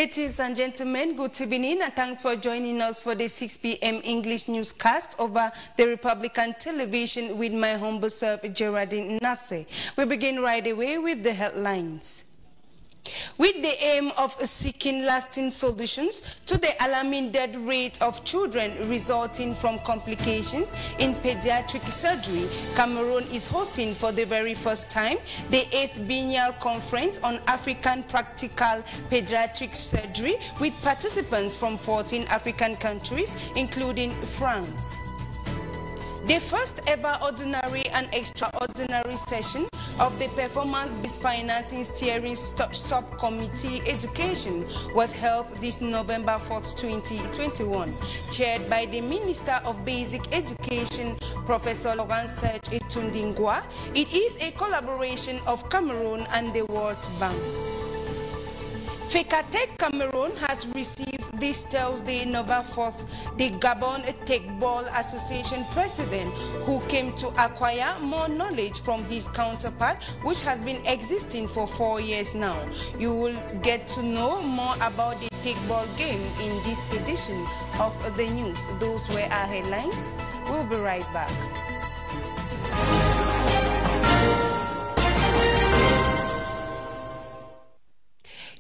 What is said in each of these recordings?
Ladies and gentlemen, good evening and thanks for joining us for the 6 p.m. English newscast over the Republican television with my humble self, Geraldine Nasse. We begin right away with the headlines. With the aim of seeking lasting solutions to the alarming death rate of children resulting from complications in pediatric surgery, Cameroon is hosting for the very first time the 8th Biennial Conference on African Practical Pediatric Surgery with participants from 14 African countries, including France. The first ever ordinary and extraordinary session of the Performance-Based Financing Steering Subcommittee Education was held this November 4th, 2021, chaired by the Minister of Basic Education, Professor Laurent Serge Etundingwa. It is a collaboration of Cameroon and the World Bank. Fcfa Cameroun has received this Thursday, November 4th, the Gabon Tekball Association president, who came to acquire more knowledge from his counterpart, which has been existing for 4 years now. You will get to know more about the Tekball game in this edition of the news. Those were our headlines. We'll be right back.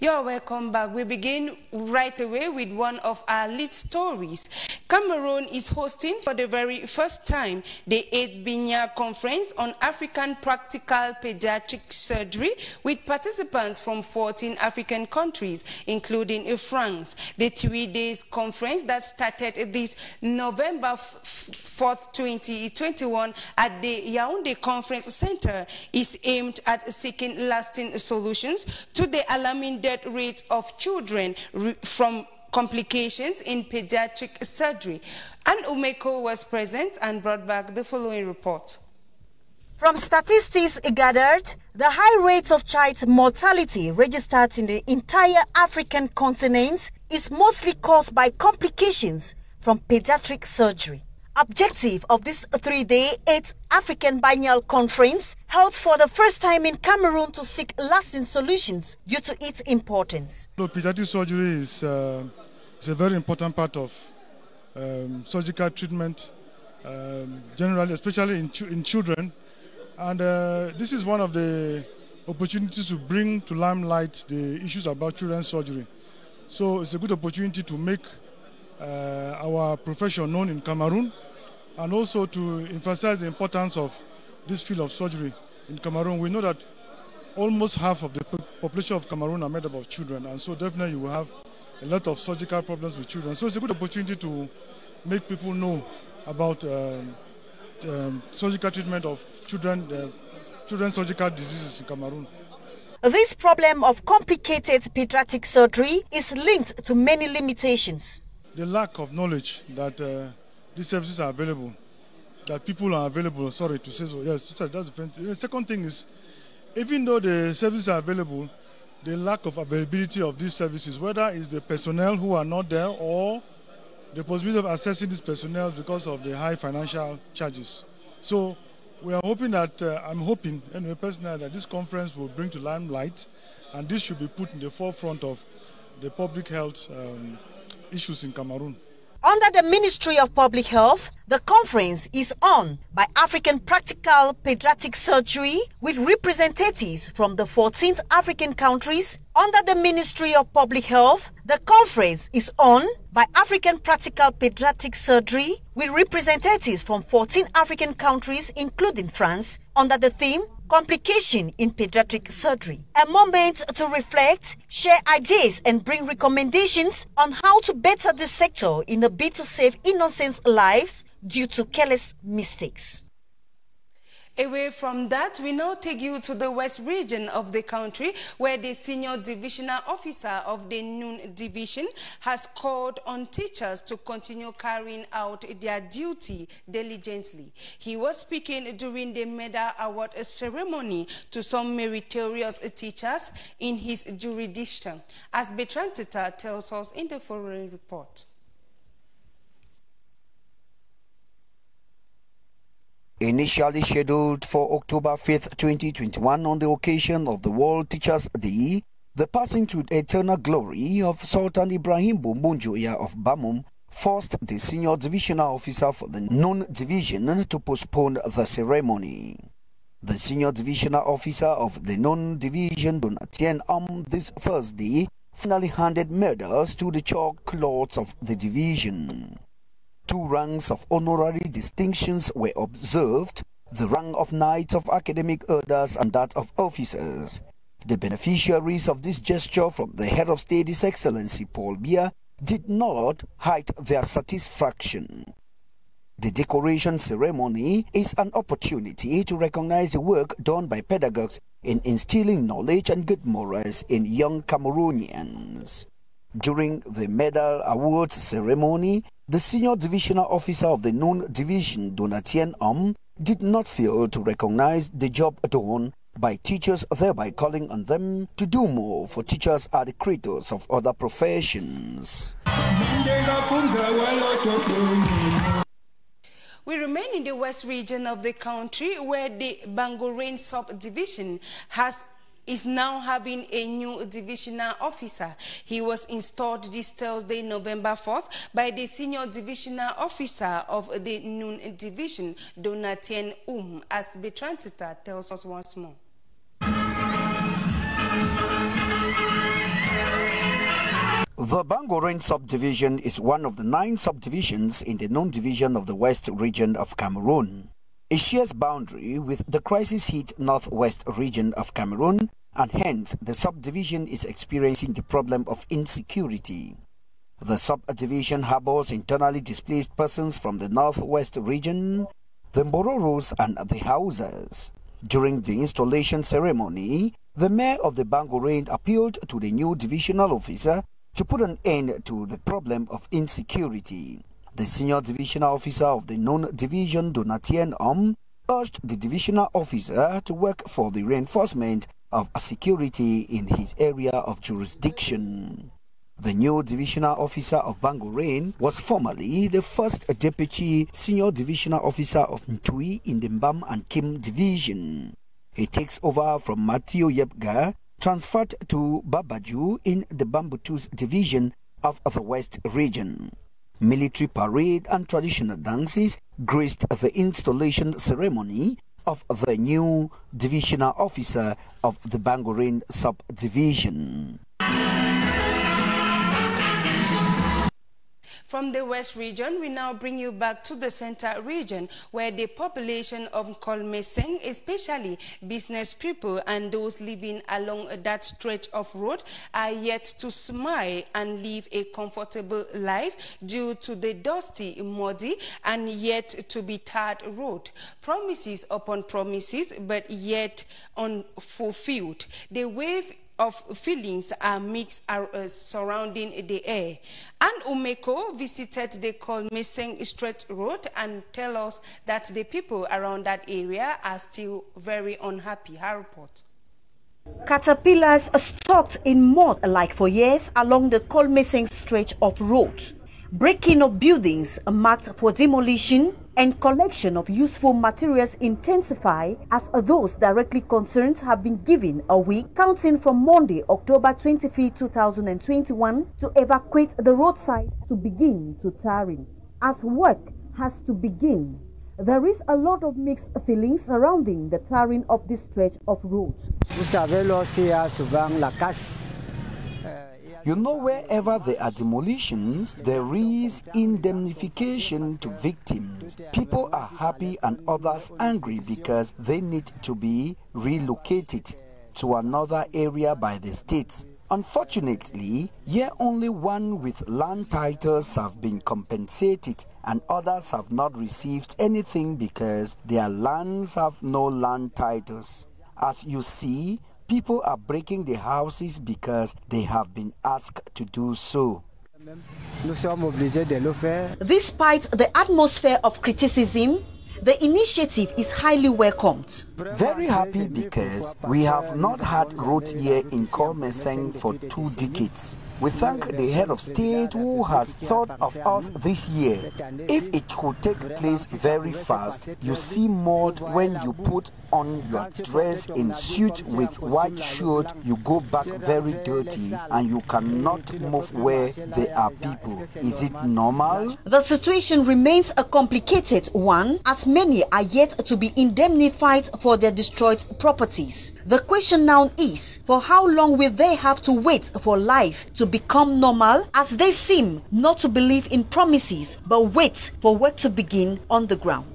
You're welcome back. We begin right away with one of our lead stories. Cameroon is hosting for the very first time the 8th Biennial Conference on African Practical Pediatric Surgery with participants from 14 African countries, including France. The 3-day conference that started this November 4th, 2021 at the Yaoundé Conference Center is aimed at seeking lasting solutions to the alarming death rate of children from complications in pediatric surgery. And Umeko was present and brought back the following report. From statistics gathered, the high rates of child mortality registered in the entire African continent is mostly caused by complications from pediatric surgery. Objective of this 3-day 8th African Biennial Conference held for the first time in Cameroon to seek lasting solutions due to its importance. Pediatric surgery is a very important part of surgical treatment, generally, especially in children. And this is one of the opportunities to bring to limelight the issues about children's surgery. So it's a good opportunity to make our profession known in Cameroon, and also to emphasize the importance of this field of surgery in Cameroon. We know that almost half of the population of Cameroon are made up of children, and so definitely you will have a lot of surgical problems with children. So it's a good opportunity to make people know about surgical treatment of children's surgical diseases in Cameroon. This problem of complicated pediatric surgery is linked to many limitations. The lack of knowledge that these services are available, that people are available, sorry to say so, yes, that's the first thing. The second thing is, even though the services are available, the lack of availability of these services, whether it's the personnel who are not there or the possibility of accessing these personnel because of the high financial charges. So we are hoping that, I'm hoping, anyway, personally, that this conference will bring to limelight, and this should be put in the forefront of the public health issues in Cameroon. Under the Ministry of Public Health, the conference is on by African Practical Pediatric Surgery with representatives from the 14th African countries. Under the Ministry of Public Health, the conference is on by African Practical Pediatric Surgery with representatives from 14 African countries, including France, under the theme Complication in Pediatric Surgery. A moment to reflect, share ideas and bring recommendations on how to better the sector in a bid to save innocent lives due to careless mistakes. Away from that, we now take you to the west region of the country, where the senior divisional officer of the Noon Division has called on teachers to continue carrying out their duty diligently. He was speaking during the medal award ceremony to some meritorious teachers in his jurisdiction, as Bertrand Tita tells us in the following report. Initially scheduled for October 5th, 2021 on the occasion of the World Teachers' Day, The passing to eternal glory of Sultan Ibrahim Bombonjoya of Bamum forced the senior divisional officer for the known division to postpone the ceremony. The senior divisional officer of the known division, Donatien this Thursday, finally handed medals to the chalk cloths of the division. 2 ranks of honorary distinctions were observed, the rank of Knights of Academic Orders and that of officers. The beneficiaries of this gesture from the head of state, His Excellency Paul Biya, did not hide their satisfaction. The decoration ceremony is an opportunity to recognize the work done by pedagogues in instilling knowledge and good morals in young Cameroonians. During the medal awards ceremony, the senior divisional officer of the known division, Donatien did not fail to recognize the job done by teachers, thereby calling on them to do more, for teachers are the creators of other professions. We remain in the west region of the country, where the Bangorain subdivision is now having a new divisional officer. He was installed this Thursday, November 4th, by the senior divisional officer of the Noon division, Donatien as Betrantita tells us once more. The Bangorain subdivision is one of the 9 subdivisions in the known division of the west region of Cameroon. It shares boundary with the crisis-hit northwest region of Cameroon, and hence the subdivision is experiencing the problem of insecurity. The subdivision harbors internally displaced persons from the northwest region, the Mbororos and the Hausas. During the installation ceremony, the mayor of the Bangorain appealed to the new divisional officer to put an end to the problem of insecurity. The senior divisional officer of the known division, Donatien urged the divisional officer to work for the reinforcement of security in his area of jurisdiction. The new divisional officer of Bangorain was formerly the first deputy senior divisional officer of Ntui in the Mbam and Kim division. He takes over from Matthew Yepga, transferred to Babaju in the Bambutus division of the West region. Military parade and traditional dances graced the installation ceremony of the new divisional officer of the Bangorain subdivision. From the west region, we now bring you back to the center region, where the population of Kolmeseng, especially business people and those living along that stretch of road, are yet to smile and live a comfortable life due to the dusty, muddy, and yet to be tarred road. Promises upon promises, but yet unfulfilled. The wave of feelings are mixed surrounding the air. And Umeko visited the Kolmeseng Stretch Road and tell us that the people around that area are still very unhappy. Her report. Caterpillars stuck in mud like for years along the Kolmeseng stretch of road. Breaking of buildings marked for demolition and collection of useful materials intensify as those directly concerned have been given a week counting from Monday, October 25, 2021 to evacuate the roadside to begin to tarring. As work has to begin, there is a lot of mixed feelings surrounding the tarring of this stretch of road. You know, wherever there are demolitions, there is indemnification to victims. People are happy and others angry because they need to be relocated to another area by the states. Unfortunately, here only one with land titles have been compensated and others have not received anything because their lands have no land titles. As you see, people are breaking their houses because they have been asked to do so. Despite the atmosphere of criticism, the initiative is highly welcomed. Very happy because we have not had roads here in Kolmeseng for 2 decades. We thank the head of state who has thought of us this year. If it could take place very fast, you see mud when you put on your dress in suit with white shirt, you go back very dirty and you cannot move where there are people. Is it normal? The situation remains a complicated one, as many are yet to be indemnified for their destroyed properties. The question now is, for how long will they have to wait for life to become normal, as they seem not to believe in promises but wait for work to begin on the ground?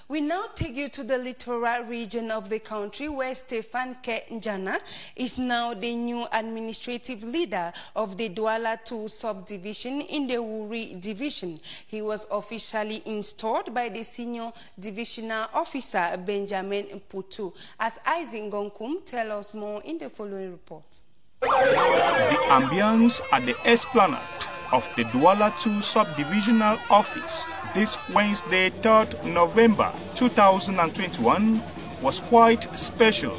We now take you to the littoral region of the country, where Stefan Njana is now the new administrative leader of the Douala 2 subdivision in the Wuri division. He was officially installed by the senior divisional officer Benjamin Putu. As Isaac Gonkum tells us more in the following report. The ambience at the esplanade of the Douala 2 Subdivisional Office this Wednesday, 3rd November 2021 was quite special.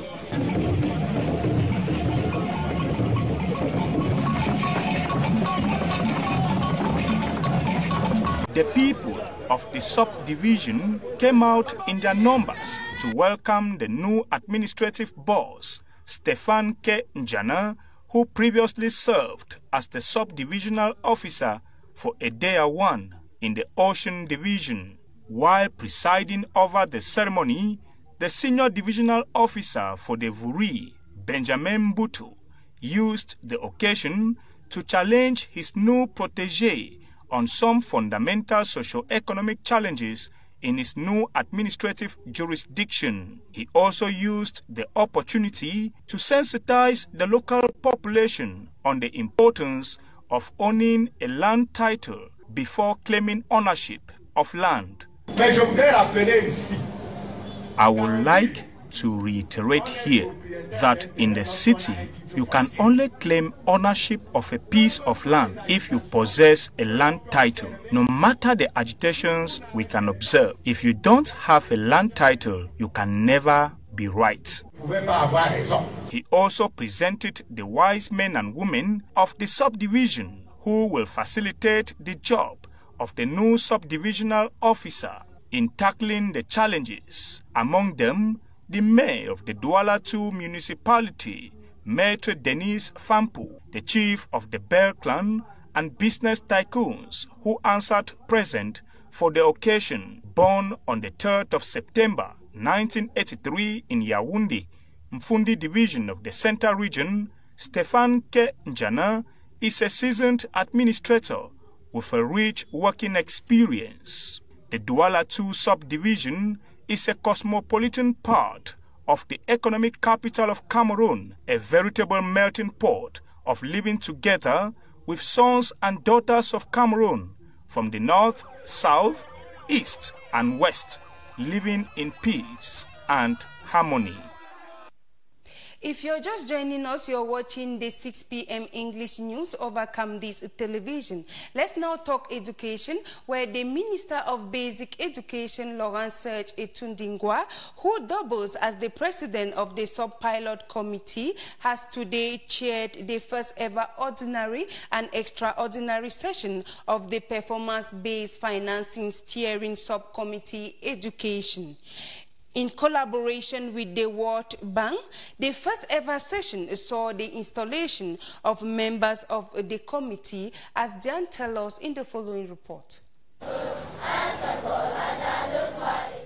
The people of the subdivision came out in their numbers to welcome the new administrative boss, Stefan Njana, who previously served as the subdivisional officer for Edea 1 in the Ocean Division. While presiding over the ceremony, the senior divisional officer for the Vuri, Benjamin Butu, used the occasion to challenge his new protege on some fundamental socio-economic challenges in his new administrative jurisdiction. He also used the opportunity to sensitize the local population on the importance of owning a land title before claiming ownership of land. I would like to reiterate here that in the city, you can only claim ownership of a piece of land if you possess a land title. No matter the agitations we can observe, if you don't have a land title, you can never be right. He also presented the wise men and women of the subdivision who will facilitate the job of the new subdivisional officer in tackling the challenges. Among them, the mayor of the Douala 2 municipality, Maître Denis Fampu, the chief of the Bear clan, and business tycoons who answered present for the occasion. Born on the 3rd of September 1983 in Yaoundé, Mfundi division of the Central region, Stefan Njana is a seasoned administrator with a rich working experience. The Douala 2 subdivision is a cosmopolitan part of the economic capital of Cameroon, a veritable melting pot of living together with sons and daughters of Cameroon from the north, south, east, and west, living in peace and harmony. If you're just joining us, you're watching the 6 p.m. English news over Camdis television. Let's now talk education, where the Minister of Basic Education, Laurent Serge Etundingwa, who doubles as the president of the sub-pilot committee, has today chaired the first ever ordinary and extraordinary session of the performance-based financing steering subcommittee education. In collaboration with the World Bank, the first ever session saw the installation of members of the committee, as Jan tells us in the following report.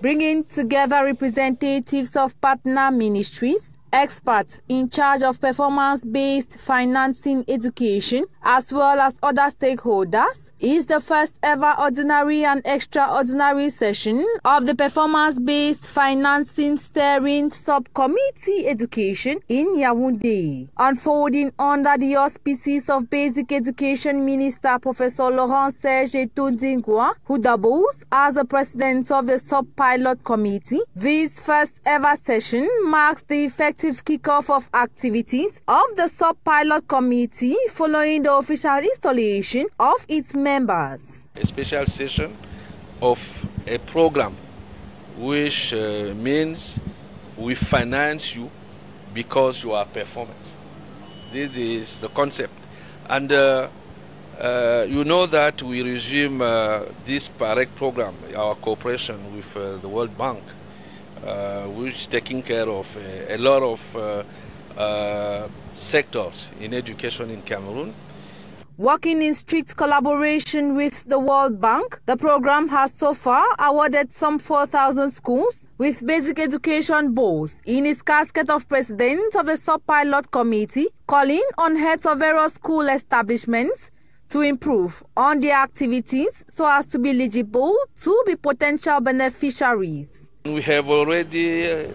Bringing together representatives of partner ministries, experts in charge of performance-based financing education, as well as other stakeholders, is the first ever ordinary and extraordinary session of the performance-based financing steering subcommittee education in Yaoundé, unfolding under the auspices of Basic Education Minister Professor Laurent Serge Etundingwa, who doubles as the president of the sub-pilot committee. This first ever session marks the effective kickoff of activities of the sub-pilot committee following the official installation of its members. A special session of a program which means we finance you because you are performance. This is the concept. And you know that we resume this PAREC program, our cooperation with the World Bank, which is taking care of a lot of sectors in education in Cameroon. Working in strict collaboration with the World Bank, the program has so far awarded some 4,000 schools with basic education boards in its casket of president of the sub-pilot committee, calling on heads of various school establishments to improve on their activities so as to be eligible to be potential beneficiaries. We have already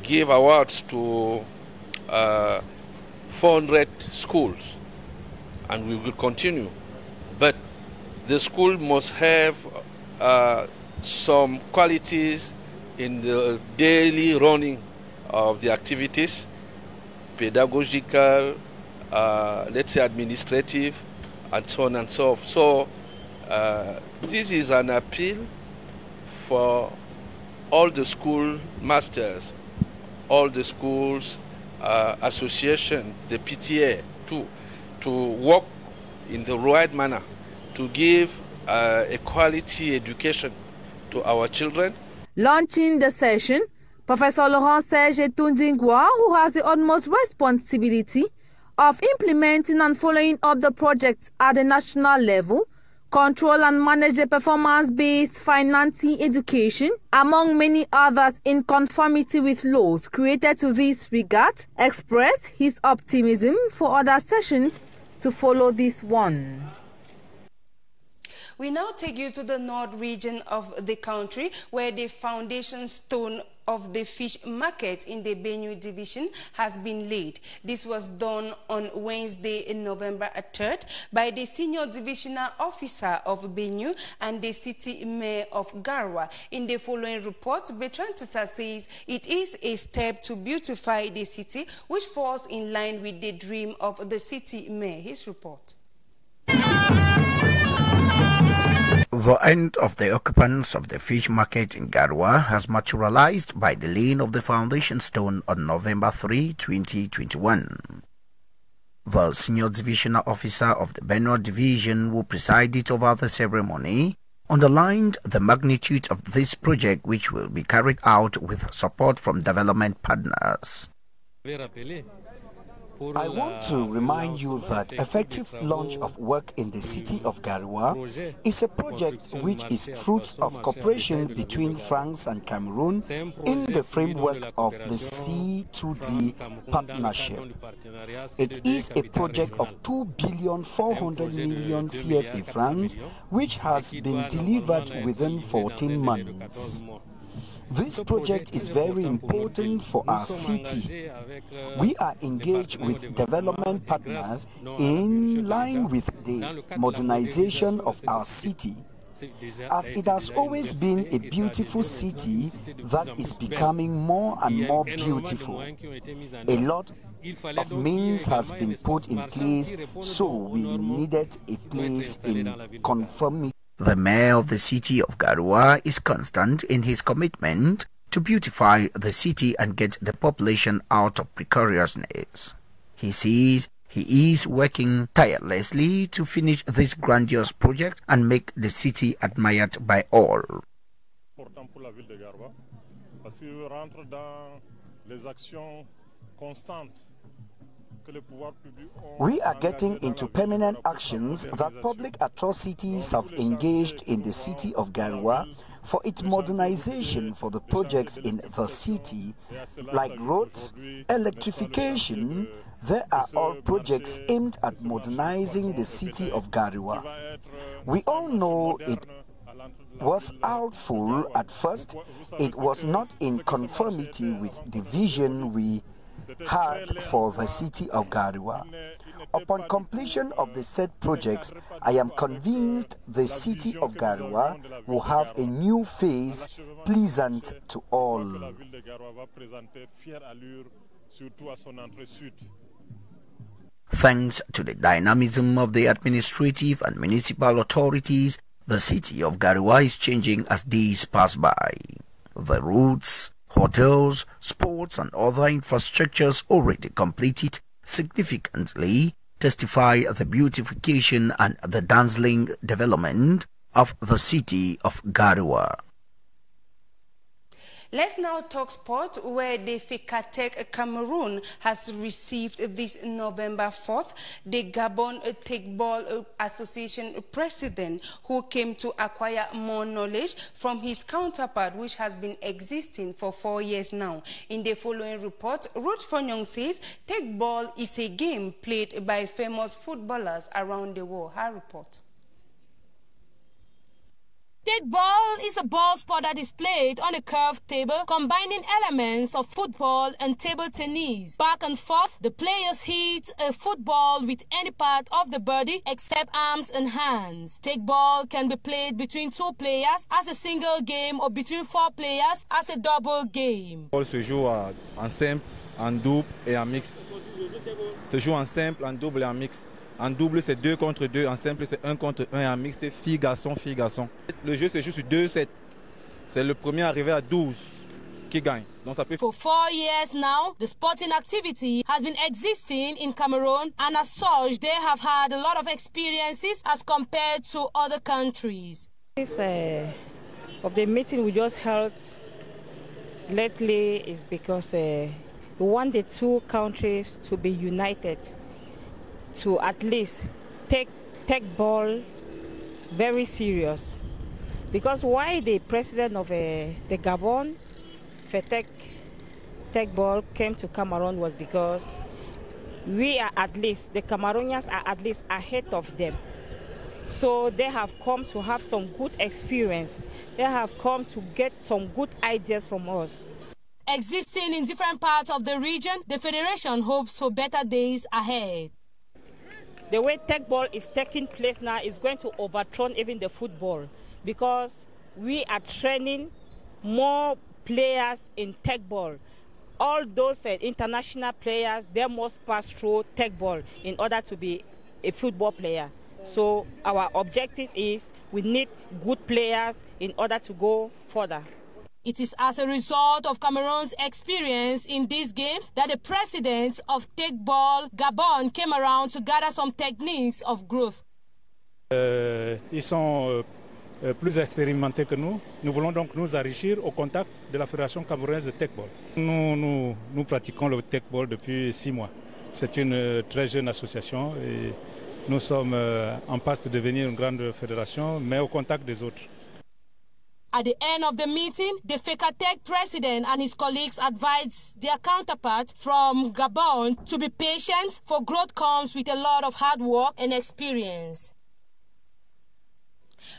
give awards to 400 schools, and we will continue. But the school must have some qualities in the daily running of the activities, pedagogical, let's say administrative, and so on and so forth. So this is an appeal for all the school masters, all the schools association, the PTA, to work in the right manner, to give a quality education to our children. Launching the session, Professor Laurent Serge Tundingwa, who has the utmost responsibility of implementing and following up the projects at the national level, control and manage the performance-based financing education, among many others in conformity with laws created to this regard, expressed his optimism for other sessions to follow this one. We now take you to the north region of the country, where the foundation stone of the fish market in the Benue division has been laid. This was done on Wednesday, November 3rd, by the Senior Divisional Officer of Benue and the City Mayor of Garwa. In the following report, BrigadeAntiSardinard says it is a step to beautify the city, which falls in line with the dream of the City Mayor. His report. The end of the occupants of the fish market in Garwa has materialized by the laying of the foundation stone on November 3, 2021. The Senior Divisional Officer of the Benue Division, who presided over the ceremony, underlined the magnitude of this project, which will be carried out with support from development partners. I want to remind you that effective launch of work in the city of Garwa is a project which is fruit of cooperation between France and Cameroon in the framework of the C2D partnership. It is a project of 2,400,000,000 CFA francs, which has been delivered within 14 months. This project is very important for our city. We are engaged with development partners in line with the modernization of our city, as it has always been a beautiful city that is becoming more and more beautiful. A lot of means has been put in place, so we needed a place in conformity. The mayor of the city of Garwa is constant in his commitment to beautify the city and get the population out of precariousness. He says he is working tirelessly to finish this grandiose project and make the city admired by all. We are getting into permanent actions that public atrocities have engaged in the city of Garwa for its modernization for the projects in the city, like roads, electrification. There are all projects aimed at modernizing the city of Garwa. We all know it was outful at first. It was not in conformity with the vision we had for the city of Garwa. Upon completion of the said projects, I am convinced the city of Garwa will have a new face pleasant to all. Thanks to the dynamism of the administrative and municipal authorities, the city of Garwa is changing as days pass by. The roads, hotels, sports and other infrastructures already completed significantly testify the beautification and the dazzling development of the city of Garoua. Let's now talk sport, where the Fcfa Cameroon has received this November 4th the Gabon Tekball Association president, who came to acquire more knowledge from his counterpart, which has been existing for 4 years now. In the following report, Ruth Fonyong says Tekball is a game played by famous footballers around the world. Her report. Tekball is a ball sport that is played on a curved table, combining elements of football and table tennis. Back and forth, the players hit a football with any part of the body except arms and hands. Tekball can be played between 2 players as a single game or between 4 players as a double game. Le se joue en simple, en double et en mixte. Se joue en simple, en double et en mixte. En double, c'est 2 contre 2. En simple, c'est 1 contre 1. Et en mixte, c'est fille-garçon, fille-garçon. Le jeu se joue sur 2 sets. C'est le premier arrivé à 12 qui gagne. Donc, ça peut... For 4 years now, the sporting activity has been existing in Cameroon, and as such, they have had a lot of experiences as compared to other countries. Of the meeting we just held lately is because we want the 2 countries to be united, to at least take ball very serious. Because why the president of the Gabon for tech ball came to Cameroon was because we are at least, the Cameroonians are at least ahead of them. So they have come to have some good experience. They have come to get some good ideas from us. Existing in different parts of the region, the Federation hopes for better days ahead. The way tech ball is taking place now is going to overthrow even the football, because we are training more players in tech ball. All those international players, they must pass through tech ball in order to be a football player. So our objective is we need good players in order to go further. It is as a result of Cameroon's experience in these games that the president of Tekball Gabon came around to gather some techniques of growth. Ils sont plus expérimentés que nous. Nous voulons donc nous enrichir au contact de la Fédération camerounaise de Tekball. Nous pratiquons le Tekball depuis 6 mois. C'est une très jeune association et nous sommes en passe de devenir une grande fédération, mais au contact des autres. At the end of the meeting, the Fcfa president and his colleagues advised their counterpart from Gabon to be patient, for growth comes with a lot of hard work and experience.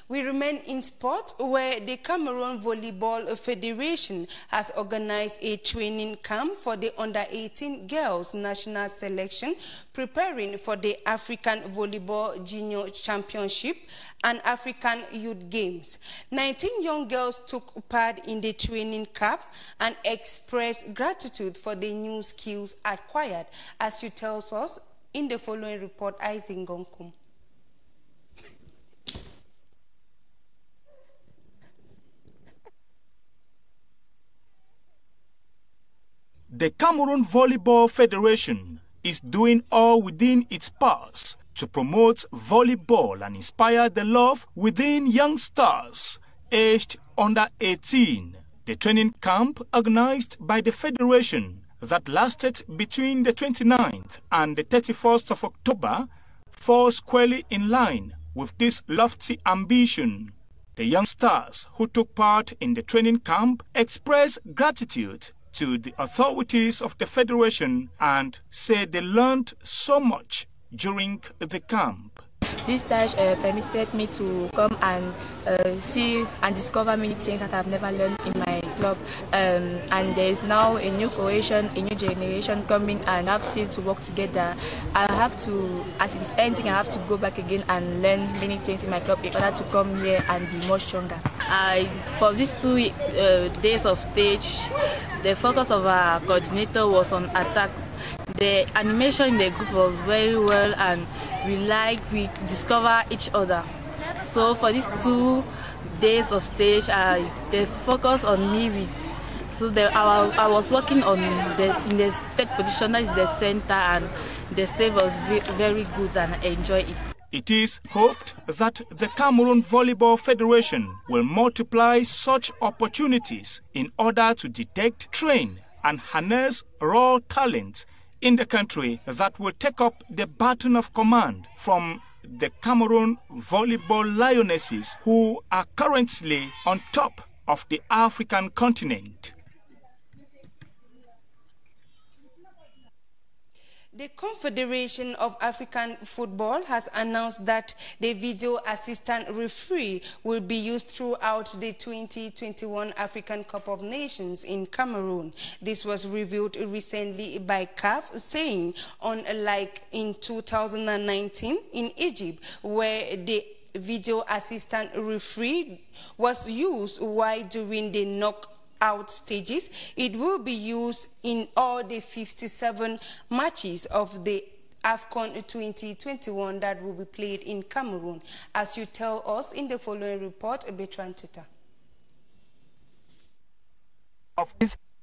We remain in sport, where the Cameroon Volleyball Federation has organized a training camp for the under-18 girls national selection, preparing for the African Volleyball Junior Championship and African Youth Games. 19 young girls took part in the training camp and expressed gratitude for the new skills acquired, as she tells us in the following report. Aizingonkum. The Cameroon Volleyball Federation is doing all within its powers to promote volleyball and inspire the love within young stars aged under 18. The training camp organized by the Federation that lasted between the 29th and the 31st of October falls squarely in line with this lofty ambition. The young stars who took part in the training camp expressed gratitude to the authorities of the Federation and said they learned so much during the camp. This stage permitted me to come and see and discover many things that I've never learned in my club. And there is now a new cohesion, a new generation coming, and I have still to work together. I have to, as it is ending, I have to go back again and learn many things in my club in order to come here and be more stronger. For these 2 days of stage, the focus of our coordinator was on attack. The animation in the group was very well, and we discover each other. So for these 2 days of stage, they focus on me. I was working on in the third position, that is the center, and the stage was very good and I enjoyed it. It is hoped that the Cameroon Volleyball Federation will multiply such opportunities in order to detect, train, and harness raw talent in the country that will take up the baton of command from the Cameroon Volleyball Lionesses, who are currently on top of the African continent. The Confederation of African Football has announced that the video assistant referee will be used throughout the 2021 African Cup of Nations in Cameroon. This was revealed recently by CAF, saying unlike in 2019 in Egypt, where the video assistant referee was used while during the knockout stages, it will be used in all the 57 matches of the AFCON 2021 that will be played in Cameroon, as you tell us in the following report, BrigadeAntiSardinard.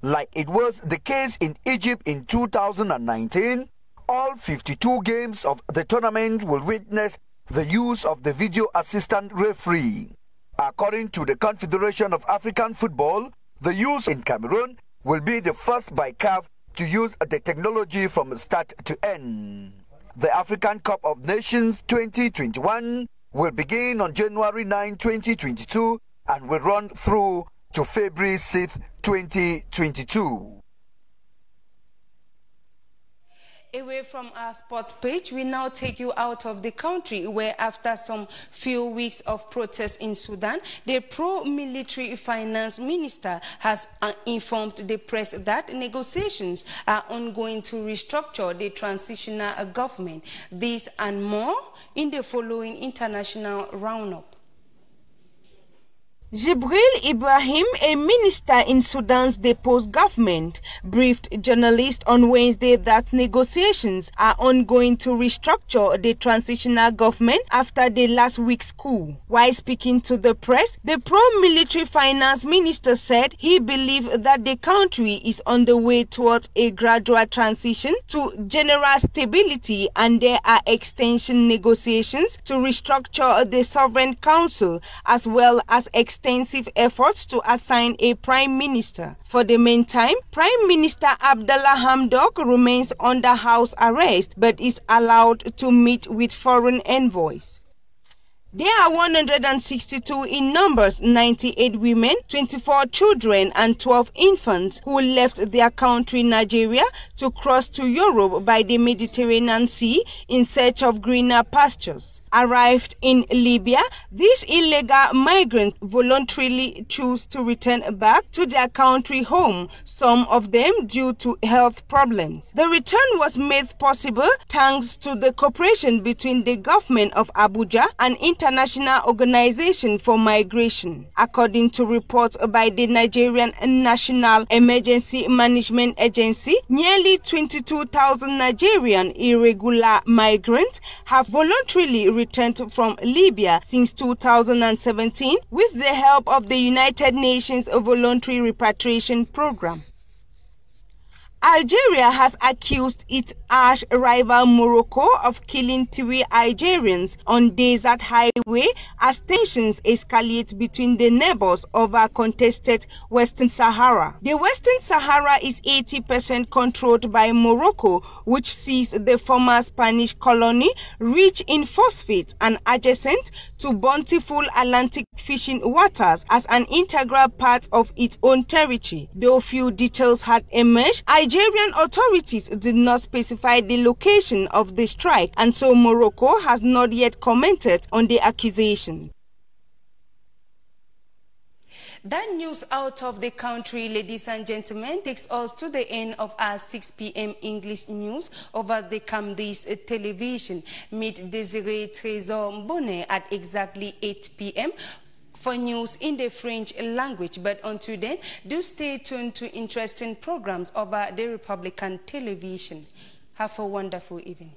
Like it was the case in Egypt in 2019, all 52 games of the tournament will witness the use of the video assistant referee. According to the Confederation of African Football, the use in Cameroon will be the first by CAF to use the technology from start to end. The African Cup of Nations 2021 will begin on January 9, 2022 and will run through to February 6, 2022. Away from our sports page, we now take you out of the country, where after some few weeks of protests in Sudan, the pro-military finance minister has informed the press that negotiations are ongoing to restructure the transitional government. This and more in the following international roundup. Jibril Ibrahim, a minister in Sudan's deposed government, briefed journalists on Wednesday that negotiations are ongoing to restructure the transitional government after the last week's coup. While speaking to the press, the pro-military finance minister said he believed that the country is on the way towards a gradual transition to general stability, and there are extension negotiations to restructure the Sovereign Council as well as extensive efforts to assign a prime minister. For the meantime, Prime Minister Abdallah Hamdok remains under house arrest but is allowed to meet with foreign envoys. There are 162 in numbers, 98 women, 24 children and 12 infants who left their country Nigeria to cross to Europe by the Mediterranean Sea in search of greener pastures. Arrived in Libya, these illegal migrants voluntarily choose to return back to their country home, some of them due to health problems. The return was made possible thanks to the cooperation between the government of Abuja and International Organization for Migration. According to reports by the Nigerian National Emergency Management Agency, nearly 22,000 Nigerian irregular migrants have voluntarily returned from Libya since 2017 with the help of the United Nations Voluntary Repatriation Program. Algeria has accused its arch rival Morocco of killing 3 Algerians on desert highway as tensions escalate between the neighbors over contested Western Sahara. The Western Sahara is 80% controlled by Morocco, which sees the former Spanish colony rich in phosphate and adjacent to bountiful Atlantic fishing waters as an integral part of its own territory. Though few details had emerged, Algerian authorities did not specify the location of the strike, and so Morocco has not yet commented on the accusation. That news out of the country, ladies and gentlemen, takes us to the end of our 6 p.m. English news over the Camdis television. Meet Desiree Trésor Bonnet at exactly 8 p.m. for news in the French language. But until then, do stay tuned to interesting programs over the Republican television. Have a wonderful evening.